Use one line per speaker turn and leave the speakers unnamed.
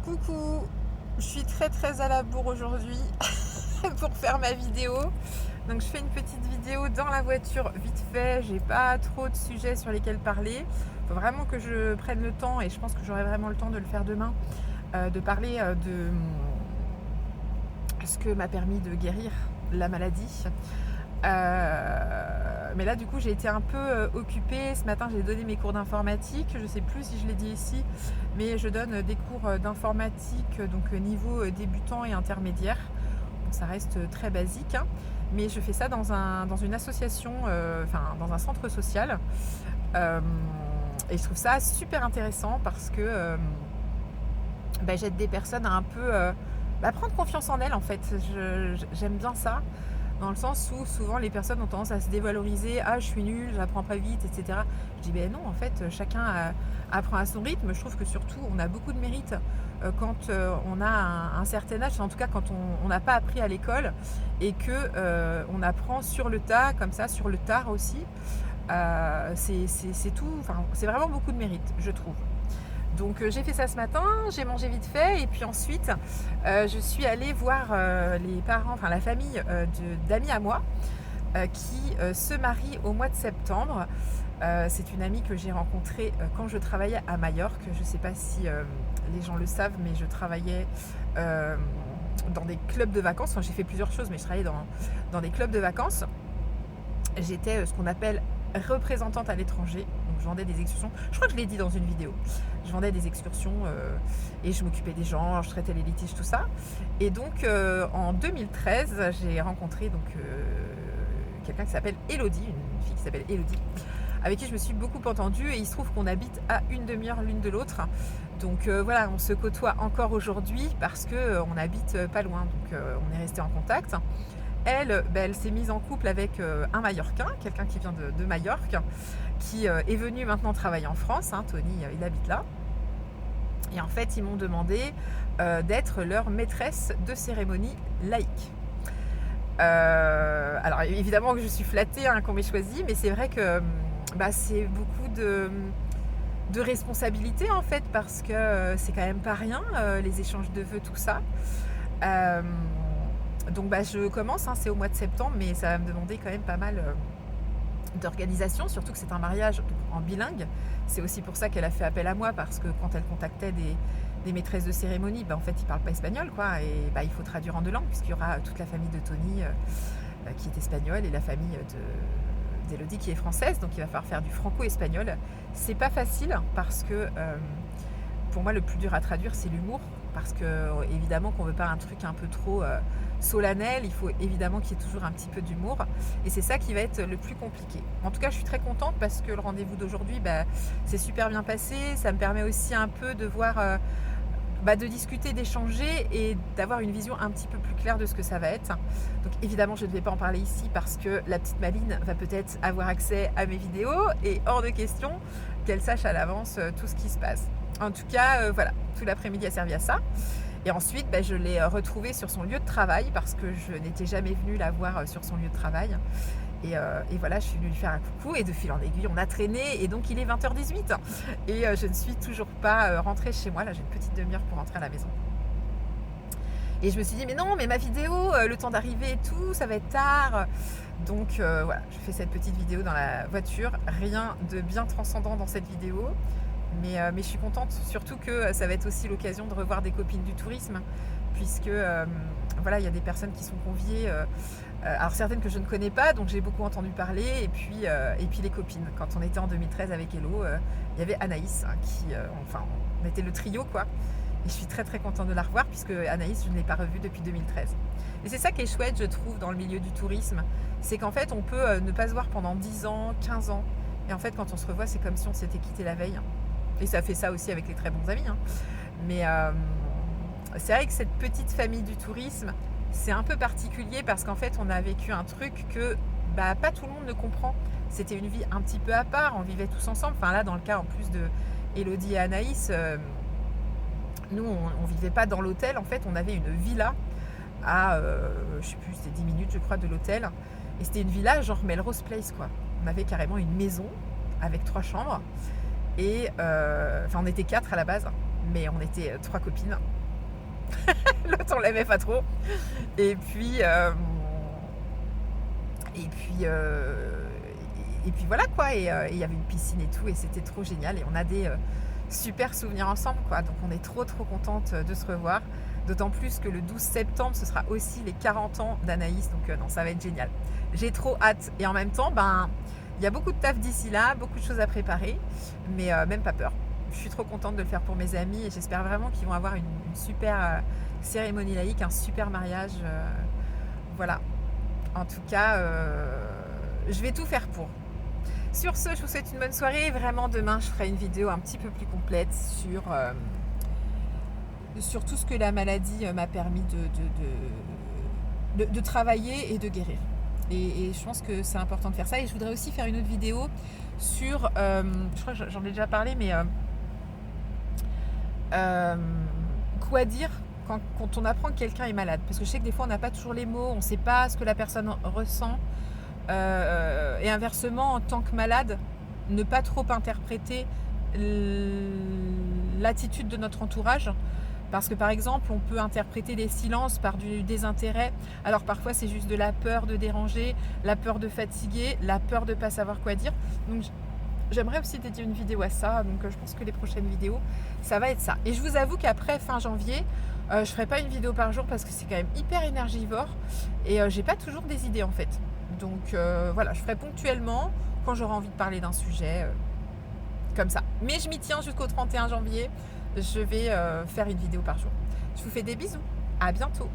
Coucou, je suis très à la bourre aujourd'hui pour faire ma vidéo. Donc je fais une petite vidéo dans la voiture vite fait, j'ai pas trop de sujets sur lesquels parler. Il faut vraiment que je prenne le temps et je pense que j'aurai vraiment le temps de le faire demain, de parler de ce que m'a permis de guérir la maladie. Mais là du coup j'ai été un peu occupée. Ce matin j'ai donné mes cours d'informatique. Je sais plus si je l'ai dit ici, mais je donne des cours d'informatique donc niveau débutant et intermédiaire. Donc, ça reste très basique, hein. Mais je fais ça dans une association, dans un centre social. Et je trouve ça super intéressant parce que j'aide des personnes à un peu prendre confiance en elles en fait. J'aime bien ça. Dans le sens où souvent les personnes ont tendance à se dévaloriser. Ah, je suis nulle, j'apprends pas vite, etc. Je dis ben non, en fait, chacun apprend à son rythme. Je trouve que surtout, on a beaucoup de mérite quand on a un certain âge, en tout cas quand on n'a pas appris à l'école et que on apprend sur le tas, comme ça, sur le tard aussi. C'est tout, enfin, c'est vraiment beaucoup de mérite, je trouve. Donc j'ai fait ça ce matin, j'ai mangé vite fait et puis ensuite je suis allée voir les parents, enfin la famille d'amis à moi qui se marient au mois de septembre. C'est une amie que j'ai rencontrée quand je travaillais à Majorque. Je ne sais pas si les gens le savent, mais je travaillais dans des clubs de vacances. Enfin, j'ai fait plusieurs choses, mais je travaillais dans des clubs de vacances. J'étais ce qu'on appelle représentante à l'étranger, donc je vendais des excursions. Je crois que je l'ai dit dans une vidéo. Je vendais des excursions et je m'occupais des gens, je traitais les litiges, tout ça. Et donc en 2013, j'ai rencontré quelqu'un qui s'appelle Elodie, une fille qui s'appelle Elodie, avec qui je me suis beaucoup entendue. Et il se trouve qu'on habite à une demi-heure l'une de l'autre. Donc voilà, on se côtoie encore aujourd'hui parce qu'on n'habite pas loin. Donc on est resté en contact. Elle s'est mise en couple avec un Mallorquin, quelqu'un qui vient de Majorque, qui est venu maintenant travailler en France. Hein, Tony, il habite là. Et en fait, ils m'ont demandé d'être leur maîtresse de cérémonie laïque. Alors évidemment que je suis flattée qu'on m'ait choisie, mais c'est vrai que c'est beaucoup de responsabilité en fait, parce que c'est quand même pas rien, les échanges de vœux, tout ça. Donc je commence, c'est au mois de septembre, mais ça va me demander quand même pas mal d'organisation, surtout que c'est un mariage en bilingue. C'est aussi pour ça qu'elle a fait appel à moi, parce que quand elle contactait des maîtresses de cérémonie, en fait ils parlent pas espagnol, quoi, et il faut traduire en deux langues, puisqu'il y aura toute la famille de Tony qui est espagnole et la famille d'Elodie qui est française, donc il va falloir faire du franco-espagnol. C'est pas facile parce que pour moi le plus dur à traduire c'est l'humour, parce que évidemment qu'on veut pas un truc un peu trop solennel, il faut évidemment qu'il y ait toujours un petit peu d'humour, et c'est ça qui va être le plus compliqué. En tout cas je suis très contente parce que le rendez-vous d'aujourd'hui c'est super bien passé. Ça me permet aussi un peu de voir de discuter, d'échanger et d'avoir une vision un petit peu plus claire de ce que ça va être. Donc évidemment je ne vais pas en parler ici parce que la petite Maline va peut-être avoir accès à mes vidéos et hors de question qu'elle sache à l'avance tout ce qui se passe. En tout cas voilà, tout l'après-midi a servi à ça. Et ensuite je l'ai retrouvée sur son lieu de travail parce que je n'étais jamais venue la voir sur son lieu de travail. Et voilà, je suis venue lui faire un coucou et de fil en aiguille, on a traîné et donc il est 20h18 et je ne suis toujours pas rentrée chez moi. Là, j'ai une petite demi-heure pour rentrer à la maison. Et je me suis dit, mais non, mais ma vidéo, le temps d'arriver et tout, ça va être tard. Donc voilà, je fais cette petite vidéo dans la voiture. Rien de bien transcendant dans cette vidéo. Mais je suis contente, surtout que ça va être aussi l'occasion de revoir des copines du tourisme, puisque il y a des personnes qui sont conviées, alors certaines que je ne connais pas, donc j'ai beaucoup entendu parler, et puis les copines. Quand on était en 2013 avec Hello, il y avait Anaïs, on était le trio, quoi. Et je suis très contente de la revoir, puisque Anaïs, je ne l'ai pas revue depuis 2013. Et c'est ça qui est chouette, je trouve, dans le milieu du tourisme, c'est qu'en fait on peut ne pas se voir pendant 10 ans, 15 ans, et en fait quand on se revoit, c'est comme si on s'était quitté la veille. Et ça fait ça aussi avec les très bons amis, hein. Mais c'est vrai que cette petite famille du tourisme, c'est un peu particulier parce qu'en fait, on a vécu un truc que pas tout le monde ne comprend. C'était une vie un petit peu à part, on vivait tous ensemble. Enfin là, dans le cas en plus de Elodie et Anaïs, nous, on vivait pas dans l'hôtel. En fait, on avait une villa à, je sais plus, c'était 10 minutes, je crois, de l'hôtel. Et c'était une villa genre Melrose Place, quoi. On avait carrément une maison avec 3 chambres. Et on était 4 à la base. mais on était 3 copines. L'autre, on l'aimait pas trop. Et puis, et puis, et puis voilà quoi. Et il y avait une piscine et tout, et c'était trop génial. Et on a des super souvenirs ensemble, quoi. Donc on est trop contente de se revoir. D'autant plus que le 12 septembre, ce sera aussi les 40 ans d'Anaïs. Donc non, ça va être génial. J'ai trop hâte. Et en même temps, ben, il y a beaucoup de taf d'ici là, beaucoup de choses à préparer, mais même pas peur. Je suis trop contente de le faire pour mes amis et j'espère vraiment qu'ils vont avoir une super cérémonie laïque, un super mariage. Voilà. En tout cas, je vais tout faire pour. Sur ce, je vous souhaite une bonne soirée. Vraiment, demain, je ferai une vidéo un petit peu plus complète sur tout ce que la maladie m'a permis de travailler et de guérir. Et je pense que c'est important de faire ça. Et je voudrais aussi faire une autre vidéo sur, je crois que j'en ai déjà parlé, mais quoi dire quand on apprend que quelqu'un est malade. Parce que je sais que des fois, on n'a pas toujours les mots, on ne sait pas ce que la personne ressent. Et inversement, en tant que malade, ne pas trop interpréter l'attitude de notre entourage. Parce que par exemple, on peut interpréter des silences par du désintérêt. Alors parfois, c'est juste de la peur de déranger, la peur de fatiguer, la peur de ne pas savoir quoi dire. Donc j'aimerais aussi dédier une vidéo à ça. Donc je pense que les prochaines vidéos, ça va être ça. Et je vous avoue qu'après fin janvier, je ne ferai pas une vidéo par jour parce que c'est quand même hyper énergivore. Et j'ai pas toujours des idées en fait. Donc voilà, je ferai ponctuellement quand j'aurai envie de parler d'un sujet comme ça. Mais je m'y tiens jusqu'au 31 janvier. Je vais faire une vidéo par jour. Je vous fais des bisous. À bientôt.